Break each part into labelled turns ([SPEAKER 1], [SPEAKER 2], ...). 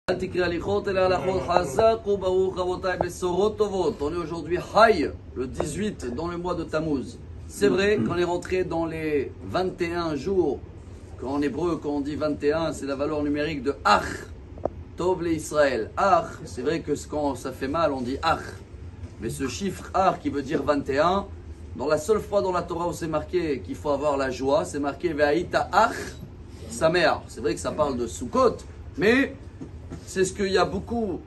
[SPEAKER 1] On est aujourd'hui Haï, le 18, dans le mois de Tammuz. C'est vrai qu'on est rentré dans les 21 jours. En hébreu, quand on dit 21, c'est la valeur numérique de Ach, Tov le Israël. Ach, c'est vrai que quand ça fait mal, on dit Ach. Mais ce chiffre Ach qui veut dire 21, dans la seule fois dans la Torah où c'est marqué qu'il faut avoir la joie, c'est marqué Ve'aïta Ach, sa mère. C'est vrai que ça parle de Sukkot, mais c'est ce qu'il y a beaucoup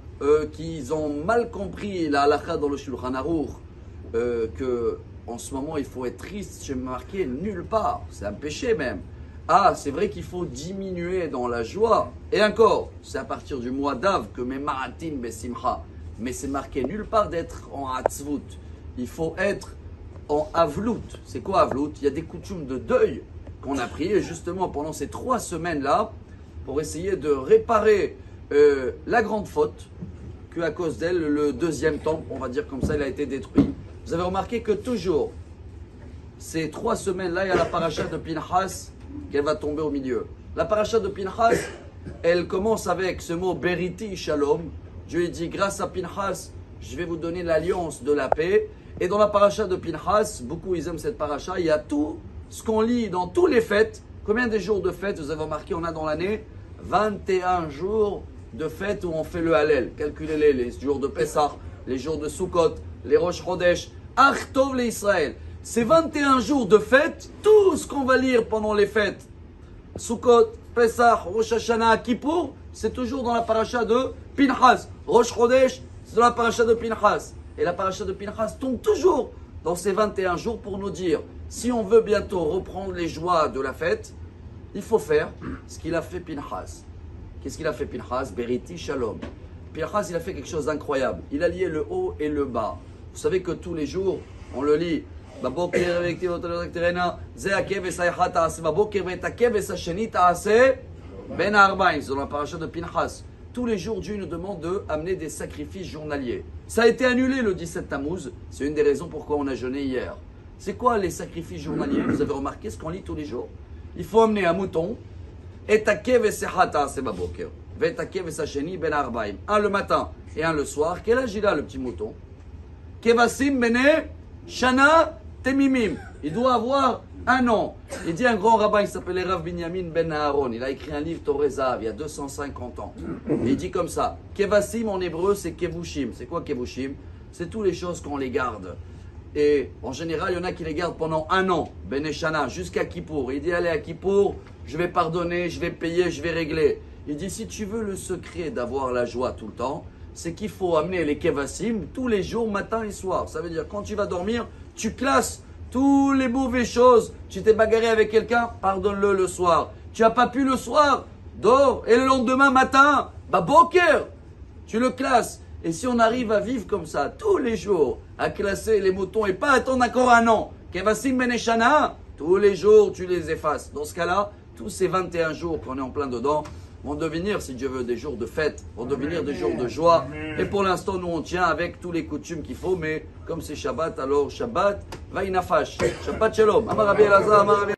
[SPEAKER 1] qui ont mal compris la halakha dans le Shulchan Aruch, que en ce moment il faut être triste, c'est marqué nulle part, c'est un péché même. Ah, c'est vrai qu'il faut diminuer dans la joie, et encore, c'est à partir du mois d'Av que mes maratin besimcha, mais c'est marqué nulle part d'être en atzvut, il faut être en avlut. C'est quoi avlut? Il y a des coutumes de deuil qu'on a prié justement pendant ces 3 semaines-là pour essayer de réparer la grande faute qu'à cause d'elle, le deuxième temple, on va dire comme ça, il a été détruit. Vous avez remarqué que toujours, ces 3 semaines-là, il y a la paracha de Pinchas qu'elle va tomber au milieu. La paracha de Pinchas, elle commence avec ce mot Beriti Shalom. Dieu dit, grâce à Pinchas, je vais vous donner l'alliance de la paix. Et dans la paracha de Pinchas, beaucoup ils aiment cette paracha, il y a tout ce qu'on lit dans tous les fêtes. Combien de jours de fêtes, vous avez remarqué, on a dans l'année 21 jours de fêtes où on fait le Hallel. Calculez-les, les jours de Pessah, les jours de Sukkot, les Rosh Chodesh, Ach Tov le Israël. Ces 21 jours de fêtes, tout ce qu'on va lire pendant les fêtes, Sukkot, Pessah, Rosh Hashanah, Kippour, c'est toujours dans la paracha de Pinchas. Rosh Chodesh, c'est dans la paracha de Pinchas. Et la paracha de Pinchas tombe toujours dans ces 21 jours pour nous dire, si on veut bientôt reprendre les joies de la fête, il faut faire ce qu'il a fait Pinchas. Qu'est-ce qu'il a fait Pinchas? Beriti Shalom. Pinchas, il a fait quelque chose d'incroyable. Il a lié le haut et le bas. Vous savez que tous les jours, on le lit. Dans la paracha de Pinchas. Tous les jours, Dieu nous demande d'amener des sacrifices journaliers. Ça a été annulé le 17 Tammuz. C'est une des raisons pourquoi on a jeûné hier. C'est quoi les sacrifices journaliers? Vous avez remarqué ce qu'on lit tous les jours? Il faut amener un mouton. Un le matin et un le soir. Quel âge il a le petit mouton? Kevasim bene shana temimim. Il doit avoir 1 an. Il dit un grand rabbin, il s'appelait Rav Binyamin Ben Aaron. Il a écrit un livre Torah Zahav il y a 250 ans. Et il dit comme ça. Kevasim en hébreu c'est kevushim. C'est quoi kevushim? C'est toutes les choses qu'on les garde. Et en général, il y en a qui les gardent pendant 1 an, Ben Shana, jusqu'à Kippour. Il dit, allez à Kippour, je vais pardonner, je vais payer, je vais régler. Il dit, si tu veux le secret d'avoir la joie tout le temps, c'est qu'il faut amener les kevassim tous les jours, matin et soir. Ça veut dire, quand tu vas dormir, tu classes tous les mauvaises choses. Tu t'es bagarré avec quelqu'un, pardonne-le le soir. Tu n'as pas pu le soir, dors. Et le lendemain matin, bah boker, tu le classes. Et si on arrive à vivre comme ça, tous les jours, à classer les moutons et pas attendre encore 1 an, Kevasim Beneshana, tous les jours tu les effaces. Dans ce cas-là, tous ces 21 jours qu'on est en plein dedans vont devenir, si Dieu veut, des jours de fête, vont devenir des jours de joie. Et pour l'instant, nous on tient avec tous les coutumes qu'il faut, mais comme c'est Shabbat, alors Shabbat, Vaïnafash. Shabbat Shalom. Amar Rabbi Elazar, Amar Rabbi